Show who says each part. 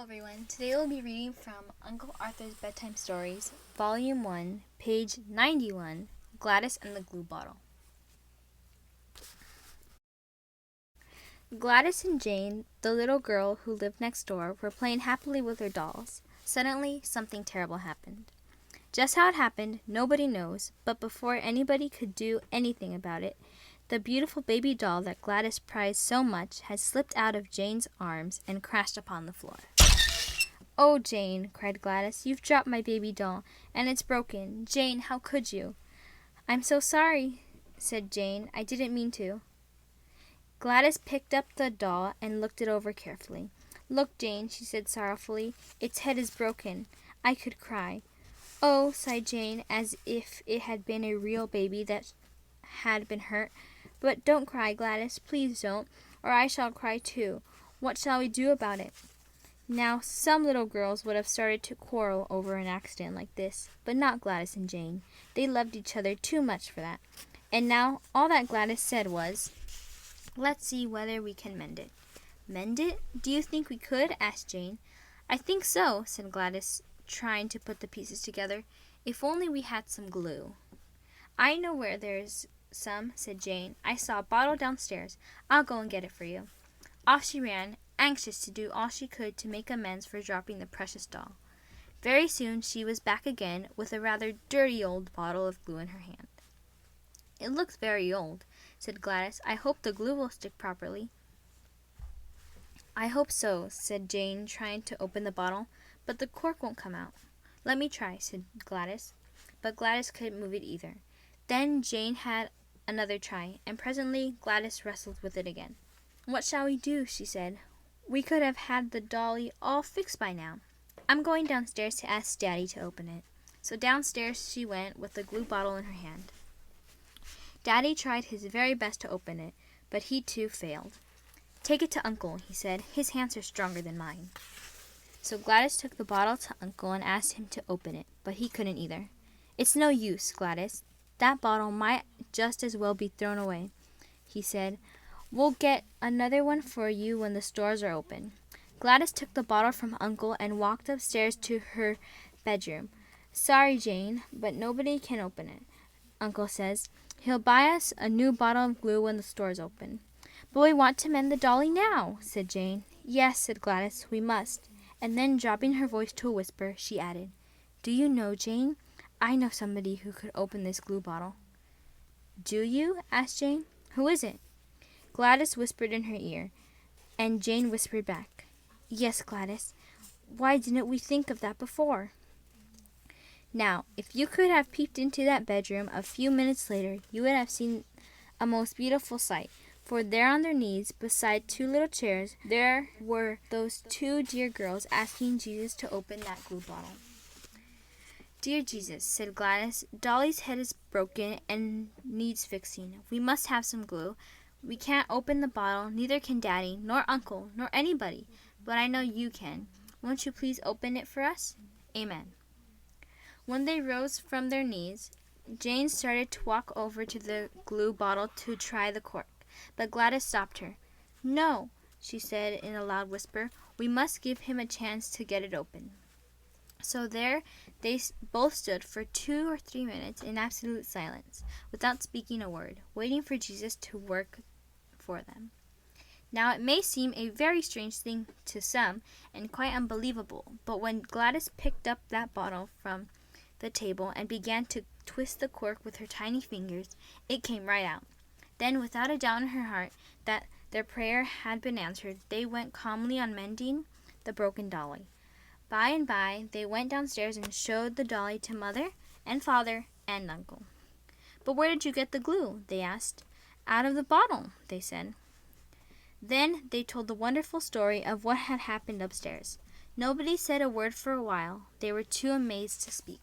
Speaker 1: everyone. Today we'll be reading from Uncle Arthur's Bedtime Stories, Volume 1, page 91, Gladys and the Glue Bottle. Gladys and Jane, the little girl who lived next door, were playing happily with their dolls. Suddenly, something terrible happened. Just how it happened, nobody knows, but before anybody could do anything about it, the beautiful baby doll that Gladys prized so much had slipped out of Jane's arms and crashed upon the floor. "Oh, Jane," cried Gladys, "you've dropped my baby doll, and it's broken. Jane, how could you?" "I'm so sorry," said Jane. "I didn't mean to." Gladys picked up the doll and looked it over carefully. "Look, Jane," she said sorrowfully, "its head is broken. I could cry." "Oh," sighed Jane, as if it had been a real baby that had been hurt. "But don't cry, Gladys, please don't, or I shall cry too. What shall we do about it?" Now, some little girls would have started to quarrel over an accident like this, but not Gladys and Jane. They loved each other too much for that. And now, all that Gladys said was, "Let's see whether we can mend it." "Mend it? Do you think we could?" asked Jane. "I think so," said Gladys, trying to put the pieces together. "If only we had some glue." "I know where there's some," said Jane. "I saw a bottle downstairs. I'll go and get it for you." Off she ran, anxious to do all she could to make amends for dropping the precious doll. Very soon she was back again with a rather dirty old bottle of glue in her hand. "It looks very old," said Gladys. "I hope the glue will stick properly." "I hope so," said Jane, trying to open the bottle, "but the cork won't come out." "Let me try," said Gladys. But Gladys couldn't move it either. Then Jane had another try, and presently Gladys wrestled with it again. "What shall we do?" she said. "We could have had the dolly all fixed by now. I'm going downstairs to ask Daddy to open it." So downstairs she went with the glue bottle in her hand. Daddy tried his very best to open it, but he too failed. "Take it to Uncle," he said. "His hands are stronger than mine." So Gladys took the bottle to Uncle and asked him to open it, but he couldn't either. "It's no use, Gladys. That bottle might just as well be thrown away," he said. "We'll get another one for you when the stores are open." Gladys took the bottle from Uncle and walked upstairs to her bedroom. "Sorry, Jane, but nobody can open it. Uncle says he'll buy us a new bottle of glue when the stores open." "But we want to mend the dolly now," said Jane. "Yes," said Gladys, "we must." And then, dropping her voice to a whisper, she added, "Do you know, Jane, I know somebody who could open this glue bottle." "Do you?" asked Jane. "Who is it?" Gladys whispered in her ear, and Jane whispered back, "Yes, Gladys. Why didn't we think of that before?" Now, if you could have peeped into that bedroom a few minutes later, you would have seen a most beautiful sight, for there on their knees, beside two little chairs, there were those two dear girls asking Jesus to open that glue bottle. "Dear Jesus," said Gladys, "Dolly's head is broken and needs fixing. We must have some glue. We can't open the bottle, neither can Daddy, nor Uncle, nor anybody, but I know you can. Won't you please open it for us? Amen." When they rose from their knees, Jane started to walk over to the glue bottle to try the cork, but Gladys stopped her. "No," she said in a loud whisper, "we must give him a chance to get it open." So there they both stood for 2 or 3 minutes in absolute silence, without speaking a word, waiting for Jesus to work for them. Now it may seem a very strange thing to some, and quite unbelievable, but when Gladys picked up that bottle from the table and began to twist the cork with her tiny fingers, it came right out. Then, without a doubt in her heart that their prayer had been answered, they went calmly on mending the broken dolly. By and by, they went downstairs and showed the dolly to Mother and Father and Uncle. "But where did you get the glue?" they asked. "Out of the bottle," they said. Then they told the wonderful story of what had happened upstairs. Nobody said a word for a while. They were too amazed to speak.